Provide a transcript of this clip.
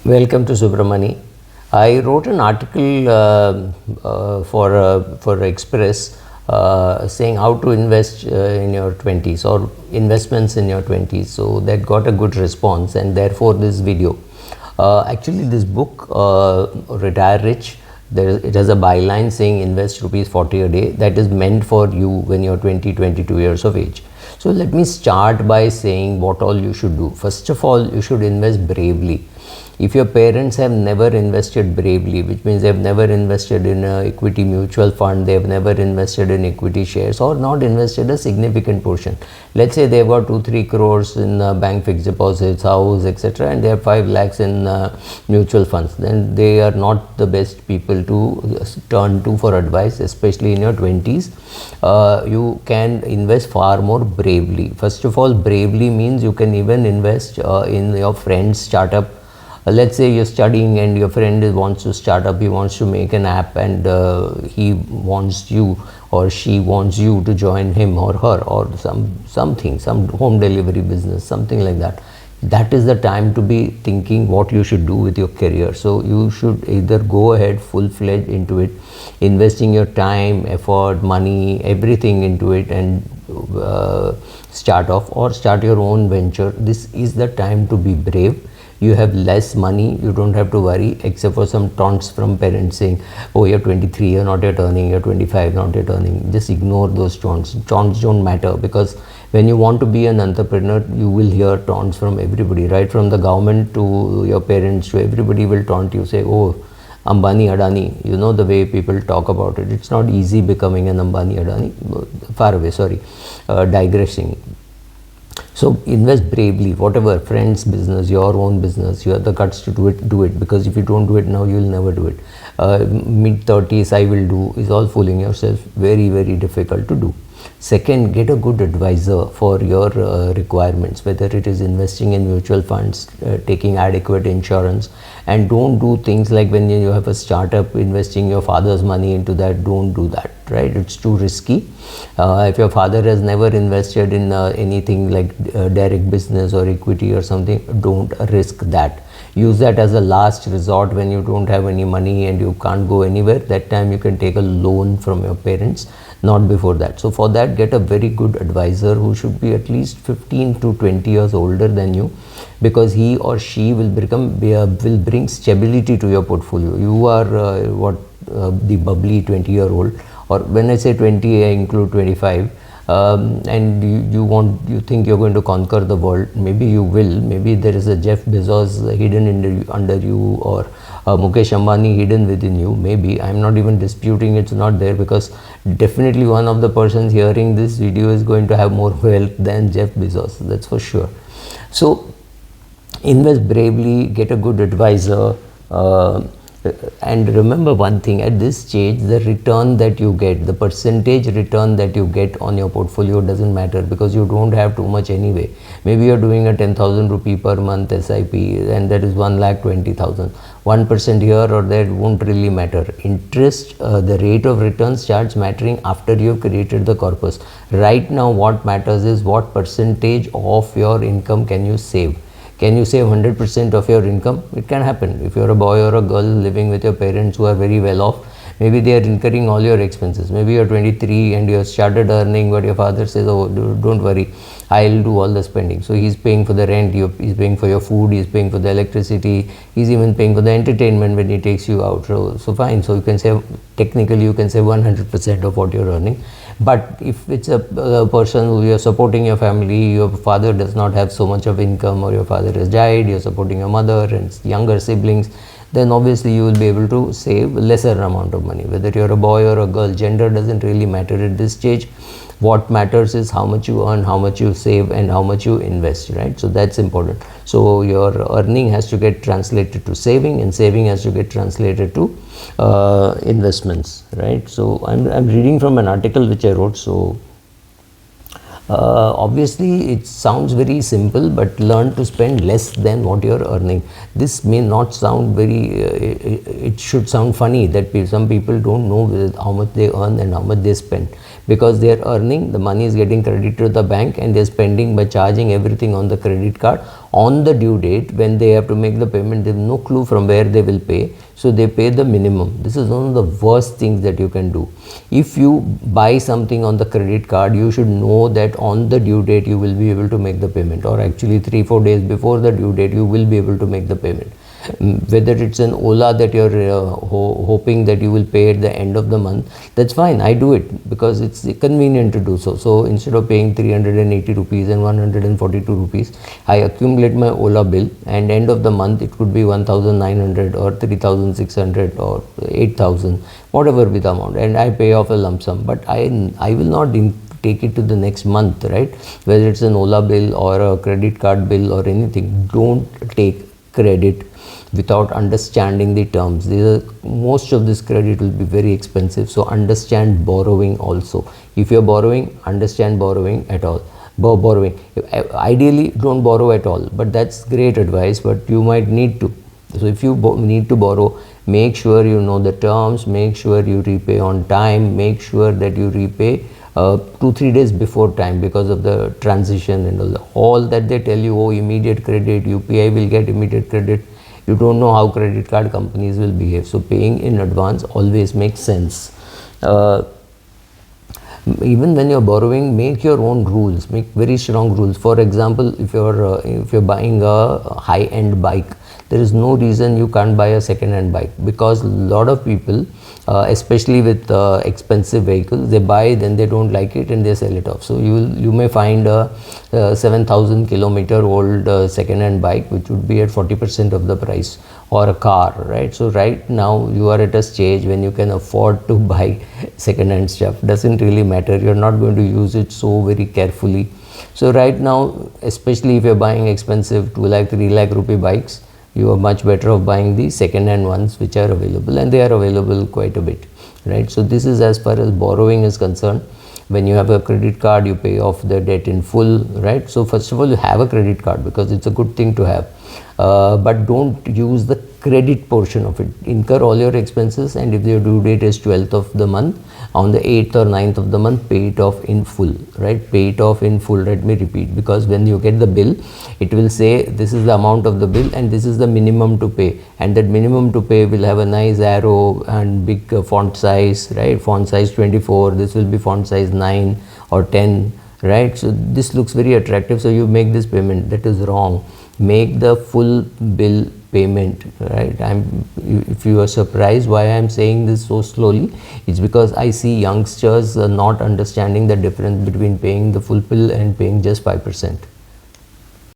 Welcome to Subramani. I wrote an article for Express saying how to invest in your 20s or investments in your 20s. So that got a good response, and therefore this video. Actually, this book, Retire Rich, it has a byline saying invest rupees 40 a day. That is meant for you when you're 22 years of age. So let me start by saying what all you should do. First of all, you should invest bravely. If your parents have never invested bravely, which means they have never invested in an equity mutual fund, they have never invested in equity shares, or not invested a significant portion. Let's say they've got 2-3 crores in bank fixed deposits, house, etc., and they have 5 lakhs in mutual funds. Then they are not the best people to turn to for advice, especially in your 20s. You can invest far more bravely. First of all, bravely means you can even invest in your friend's startup. Let's say you're studying and your friend wants to start up, he wants to make an app, and he wants you or she wants you to join him or her, or some home delivery business, something like that. That is the time to be thinking what you should do with your career. So you should either go ahead full-fledged into it, investing your time, effort, money, everything into it, and start off, or start your own venture. This is the time to be brave. You have less money, you don't have to worry, except for some taunts from parents saying, oh, you're 23, you're not yet earning, you're 25, not yet earning. Just ignore those taunts. Taunts don't matter, because when you want to be an entrepreneur, you will hear taunts from everybody, right from the government to your parents to everybody will taunt you, say, oh, Ambani, Adani. You know the way people talk about it. It's not easy becoming an Ambani, Adani. Far away, sorry. Digressing. So invest bravely, whatever, friends' business, your own business, you have the guts to do it, because if you don't do it now, you will never do it. Mid-30s, I will do, is all fooling yourself, very, very difficult to do. Second, get a good advisor for your requirements, whether it is investing in mutual funds, taking adequate insurance, and don't do things like when you have a startup, investing your father's money into that. Don't do that, right? It's too risky. If your father has never invested in anything like direct business or equity or something, don't risk that. Use that as a last resort when you don't have any money and you can't go anywhere. That time you can take a loan from your parents, not before that. So for that, get a very good advisor who should be at least 15 to 20 years older than you, because he or she will bring stability to your portfolio. You are the bubbly 20-year-old, or when I say 20, I include 25. And you think you're going to conquer the world. Maybe you will. Maybe there is a Jeff Bezos hidden under you, or Mukesh Ambani hidden within you. Maybe. I'm not even disputing it's not there, because definitely one of the persons hearing this video is going to have more wealth than Jeff Bezos. That's for sure. So invest bravely, get a good advisor. And remember one thing, at this stage, the return that you get, the percentage return that you get on your portfolio doesn't matter, because you don't have too much anyway. Maybe you're doing a 10,000 rupee per month SIP, and that is 1,20,000. 1% here or there won't really matter. Interest, the rate of return starts mattering after you've created the corpus. Right now, what matters is what percentage of your income can you save. Can you save 100% of your income? It can happen. If you're a boy or a girl living with your parents who are very well off, maybe they are incurring all your expenses. Maybe you're 23 and you have started earning, but your father says, oh, don't worry, I'll do all the spending. So he's paying for the rent, he's paying for your food, he's paying for the electricity, he's even paying for the entertainment when he takes you out. So fine. So you can save, technically you can save 100% of what you're earning. But if it's a person who you're supporting your family, your father does not have so much of income, or your father has died, you're supporting your mother and younger siblings, then obviously you will be able to save lesser amount of money. Whether you're a boy or a girl, gender doesn't really matter at this stage. What matters is how much you earn, how much you save, and how much you invest, right? So that's important. So your earning has to get translated to saving, and saving has to get translated to investments, right? So I'm reading from an article which I wrote. So obviously it sounds very simple, but learn to spend less than what you're earning. This may not sound very, it should sound funny that some people don't know how much they earn and how much they spend. because they are earning, the money is getting credited to the bank and they are spending by charging everything on the credit card, on the due date when they have to make the payment, they have no clue from where they will pay, so they pay the minimum. This is one of the worst things that you can do. If you buy something on the credit card, you should know that on the due date you will be able to make the payment, or actually 3-4 days before the due date you will be able to make the payment. Whether it's an Ola that you're hoping that you will pay at the end of the month, that's fine. I do it because it's convenient to do so. So instead of paying 380 rupees and 142 rupees, I accumulate my Ola bill, and end of the month it could be 1900 or 3600 or 8000, whatever be the amount, and I pay off a lump sum. But I will not take it to the next month, right? Whether it's an Ola bill or a credit card bill or anything, don't take credit without understanding the terms. Most of this credit will be very expensive, so understand borrowing also. If you're borrowing, understand borrowing at all. Borrowing, ideally don't borrow at all, but that's great advice, but you might need to. So if you need to borrow, make sure you know the terms, make sure you repay on time, make sure that you repay 2-3 days before time, because of the transition and all that they tell you. Oh, immediate credit, UPI will get immediate credit. You don't know how credit card companies will behave, so paying in advance always makes sense. Even when you're borrowing, make your own rules, make very strong rules. For example, if you're buying a high-end bike, there is no reason you can't buy a second-hand bike, because a lot of people, especially with expensive vehicles, they buy, then they don't like it and they sell it off. So you may find a 7,000 kilometer old second-hand bike which would be at 40% of the price, or a car, right? So right now you are at a stage when you can afford to buy second-hand stuff. Doesn't really matter, you're not going to use it so very carefully. So right now, especially if you're buying expensive 2 lakh 3 lakh rupee bikes, you are much better off buying the second-hand ones which are available, and they are available quite a bit, right? So this is as far as borrowing is concerned. When you have a credit card, you pay off the debt in full, right? So first of all, you have a credit card because it's a good thing to have, but don't use the credit portion of it. Incur all your expenses, and if your due date is 12th of the month, on the 8th or 9th of the month, pay it off in full, right? Pay it off in full. Let me repeat, because when you get the bill, it will say this is the amount of the bill and this is the minimum to pay, and that minimum to pay will have a nice arrow and big font size, right? Font size 24, this will be font size 9 or 10, right? So this looks very attractive, so you make this payment. That is wrong. Make the full bill payment, right? If you are surprised why I am saying this so slowly, it's because I see youngsters not understanding the difference between paying the full bill and paying just 5%.